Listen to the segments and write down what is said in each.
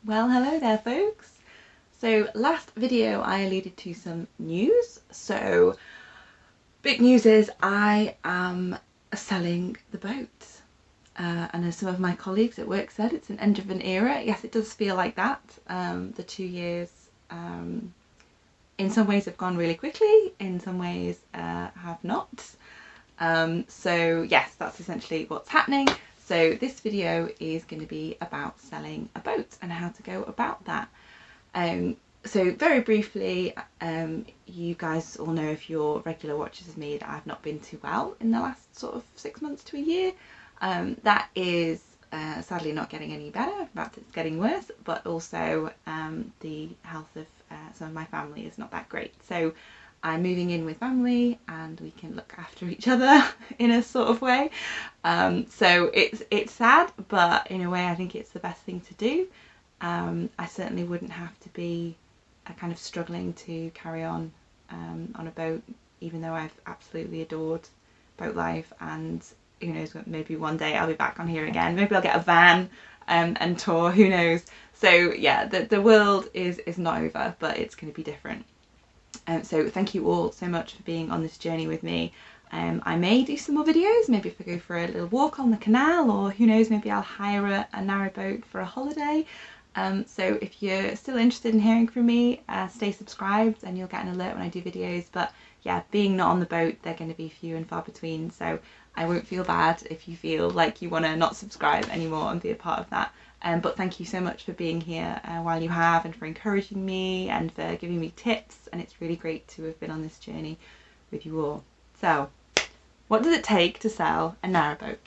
Well, hello there folks. So last video I alluded to some news. So big news is I am selling the boat. And as some of my colleagues at work said, it's an end of an era. Yes, it does feel like that. The 2 years in some ways have gone really quickly, in some ways have not. So yes, that's essentially what's happening. So this video is going to be about selling a boat and how to go about that. So very briefly, you guys all know, if you're regular watchers of me, that I've not been too well in the last sort of 6 months to a year. That is sadly not getting any better. In fact, it's getting worse, but also the health of some of my family is not that great. So I'm moving in with family and we can look after each other in a sort of way. So it's sad, but in a way I think it's the best thing to do. I certainly wouldn't have to be kind of struggling to carry on a boat, even though I've absolutely adored boat life, and who knows, maybe one day I'll be back on here again. Maybe I'll get a van and tour, who knows. So yeah, the world is not over, but it's going to be different. So thank you all so much for being on this journey with me. I may do some more videos, maybe if I go for a little walk on the canal, or who knows, maybe I'll hire a narrowboat for a holiday. So if you're still interested in hearing from me, stay subscribed and you'll get an alert when I do videos. But yeah, being not on the boat, they're going to be few and far between, so I won't feel bad if you feel like you want to not subscribe anymore and be a part of that. But thank you so much for being here while you have, and for encouraging me and for giving me tips, and it's really great to have been on this journey with you all. So what does it take to sell a narrowboat?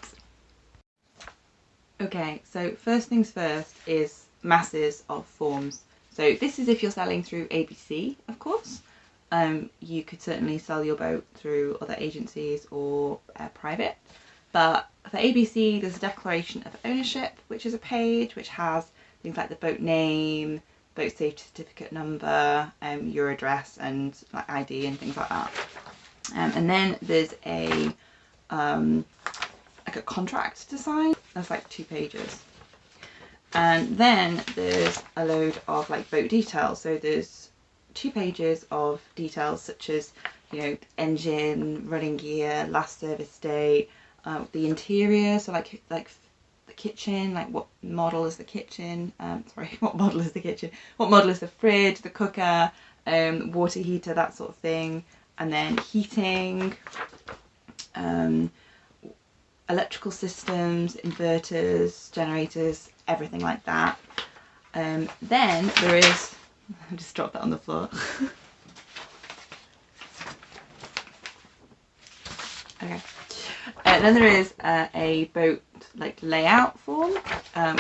Okay, so first things first is masses of forms. So this is if you're selling through ABC, of course. You could certainly sell your boat through other agencies or private, but for ABC there's a declaration of ownership, which is a page which has things like the boat name, boat safety certificate number, your address and like ID and things like that. And then there's a like a contract to sign. That's like 2 pages. And then there's a load of like boat details. So there's 2 pages of details such as, you know, engine, running gear, last service date, the interior, so like the kitchen, like what model is the kitchen, what model is the kitchen, what model is the fridge, the cooker, water heater, that sort of thing, and then heating, electrical systems, inverters, generators, everything like that. Then there is, I just dropped that on the floor. Okay. Then there is a boat like layout form,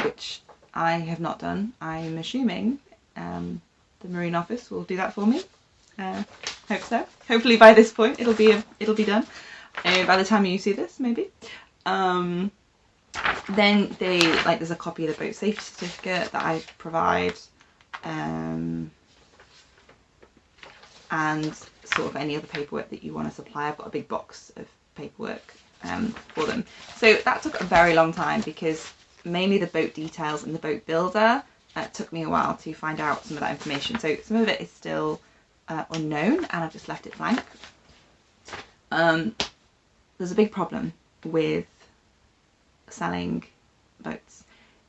which I have not done. I'm assuming the Marine Office will do that for me. Hope so. Hopefully by this point it'll be done. By the time you see this, maybe. Then there's a copy of the boat safety certificate that I provide, and sort of any other paperwork that you want to supply. I've got a big box of paperwork for them. So that took a very long time, because mainly the boat details and the boat builder took me a while to find out some of that information. So some of it is still unknown, and I've just left it blank. There's a big problem with selling boats,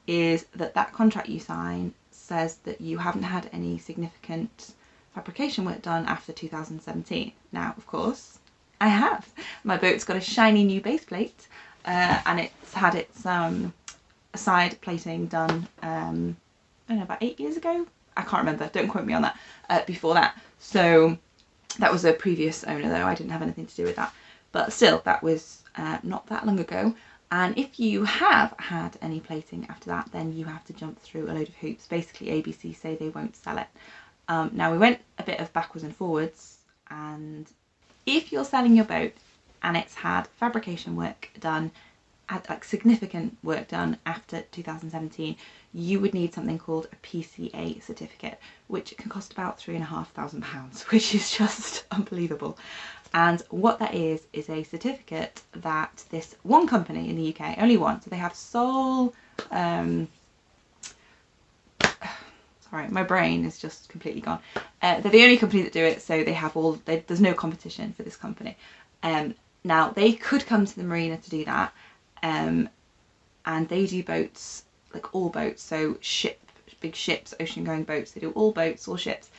is that contract you sign says that you haven't had any significant fabrication work done after 2017. Now, of course, I have. My boat's got a shiny new base plate, and it's had its side plating done, I don't know, about 8 years ago? I can't remember, don't quote me on that, before that. So that was a previous owner though, I didn't have anything to do with that. But still, that was not that long ago. And if you have had any plating after that, then you have to jump through a load of hoops. Basically, ABC say they won't sell it. Now, we went a bit of backwards and forwards, and if you're selling your boat and it's had fabrication work done, like significant work done after 2017, you would need something called a PCA certificate, which can cost about £3,500, which is just unbelievable. And what that is a certificate that this one company in the UK, only one, so they have sole Sorry, my brain is just completely gone. They're the only company that do it, so they have there's no competition for this company. Now, they could come to the marina to do that, and they do boats, like all boats, so big ships, ocean-going boats. They do all boats, all ships,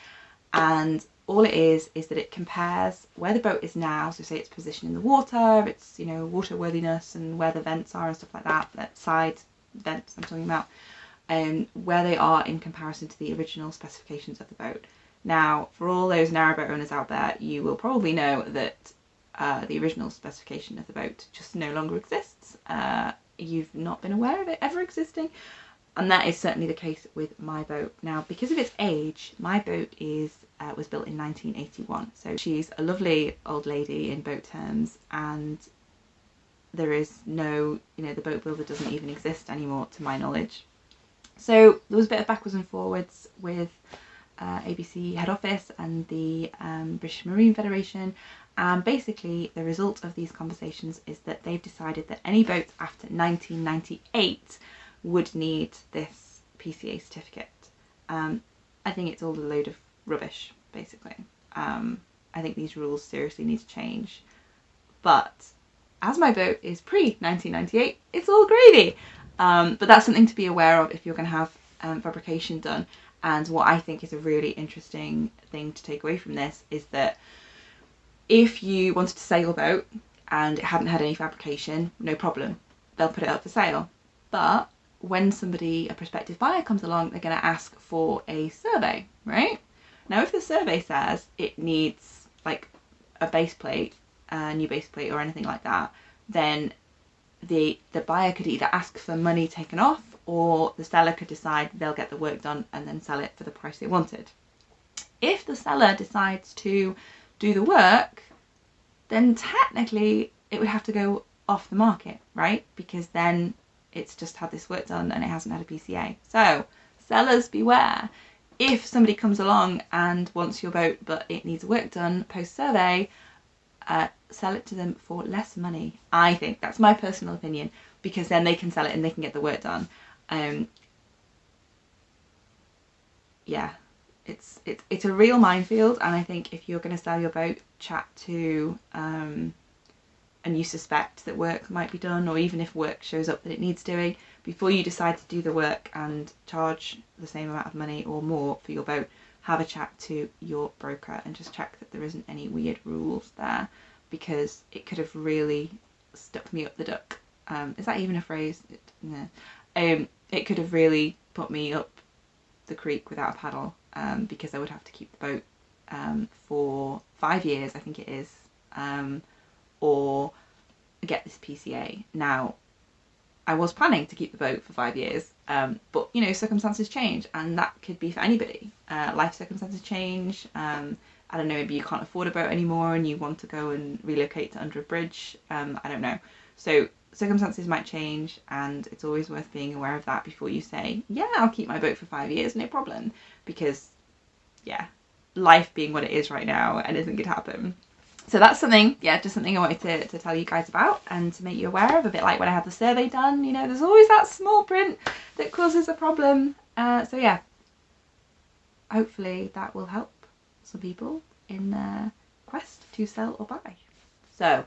and all it is that it compares where the boat is now, so say its position in the water, its, you know, water worthiness, and where the vents are and stuff like that, that side vents I'm talking about, where they are in comparison to the original specifications of the boat. Now, for all those narrowboat owners out there, you will probably know that the original specification of the boat just no longer exists. You've not been aware of it ever existing, and that is certainly the case with my boat. Now, because of its age, my boat was built in 1981, so she's a lovely old lady in boat terms, and there is no, you know, the boat builder doesn't even exist anymore to my knowledge. So there was a bit of backwards and forwards with ABC head office and the British Marine Federation, and basically the result of these conversations is that they've decided that any boats after 1998 would need this PCA certificate. I think it's all a load of rubbish, basically. I think these rules seriously need to change, but as my boat is pre-1998, it's all gravy. But that's something to be aware of if you're going to have fabrication done. And what I think is a really interesting thing to take away from this is that if you wanted to sell your boat and it hadn't had any fabrication, no problem, they'll put it up for sale. But when a prospective buyer comes along, they're going to ask for a survey, right? Now, if the survey says it needs like a base plate, a new base plate or anything like that, then the buyer could either ask for money taken off, or the seller could decide they'll get the work done and then sell it for the price they wanted. If the seller decides to do the work, then technically it would have to go off the market, right? Because then it's just had this work done and it hasn't had a PCA. So sellers beware. If somebody comes along and wants your boat but it needs work done post-survey, sell it to them for less money. I think that's my personal opinion, because then they can sell it and they can get the work done. Yeah, it's a real minefield, and I think if you're going to sell your boat, chat to and you suspect that work might be done, or even if work shows up that it needs doing, before you decide to do the work and charge the same amount of money or more for your boat, have a chat to your broker and just check that there isn't any weird rules there, because it could have really stuck me up the duck. Is that even a phrase? No. It could have really put me up the creek without a paddle, because I would have to keep the boat for 5 years, I think it is, or get this PCA. Now, I was planning to keep the boat for 5 years, but you know, circumstances change, and that could be for anybody. Life circumstances change. I don't know, maybe you can't afford a boat anymore and you want to go and relocate to under a bridge. I don't know. So circumstances might change, and it's always worth being aware of that before you say, yeah, I'll keep my boat for 5 years, no problem. Because, yeah, life being what it is right now, anything could happen. So that's something, yeah, just something I wanted to tell you guys about and to make you aware of, a bit like when I had the survey done, you know, there's always that small print that causes a problem. So yeah, hopefully that will help some people in their quest to sell or buy. So,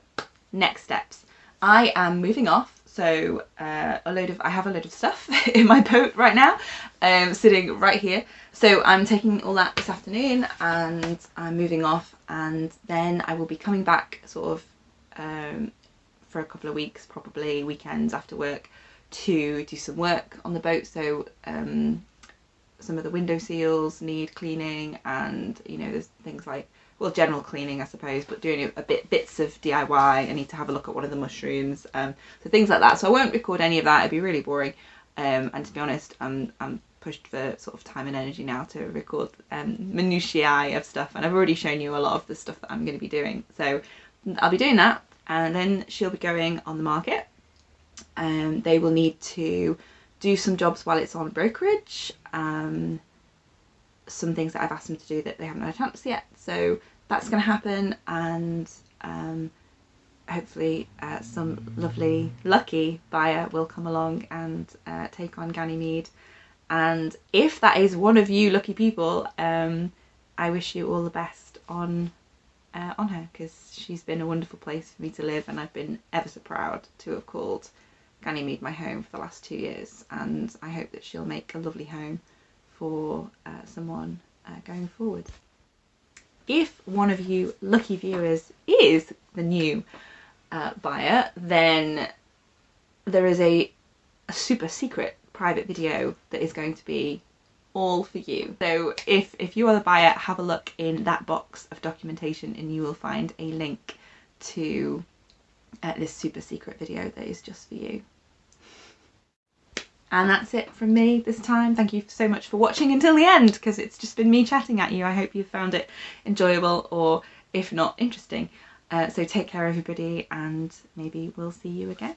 next steps. I am moving off, so I have a load of stuff in my boat right now, sitting right here. So I'm taking all that this afternoon and I'm moving off, and then I will be coming back sort of for a couple of weeks, probably weekends after work, to do some work on the boat. So some of the window seals need cleaning, and you know, there's things like, well, general cleaning I suppose, but doing bits of DIY. I need to have a look at one of the mushrooms, so things like that. So I won't record any of that, it'd be really boring, and to be honest, I'm pushed for sort of time and energy now to record minutiae of stuff, and I've already shown you a lot of the stuff that I'm going to be doing. So I'll be doing that, and then she'll be going on the market, and they will need to do some jobs while it's on brokerage, some things that I've asked them to do that they haven't had a chance yet, so that's going to happen, and hopefully some lucky buyer will come along and take on Ganymede and if that is one of you lucky people, I wish you all the best on her, because she's been a wonderful place for me to live, and I've been ever so proud to have called Ganymede my home for the last 2 years, and I hope that she'll make a lovely home for someone going forward. If one of you lucky viewers is the new buyer, then there is a super secret private video that is going to be all for you. So if you are the buyer, have a look in that box of documentation and you will find a link to this super secret video that is just for you. And that's it from me this time. Thank you so much for watching until the end, because it's just been me chatting at you. I hope you found it enjoyable, or if not, interesting. So take care everybody, and maybe we'll see you again.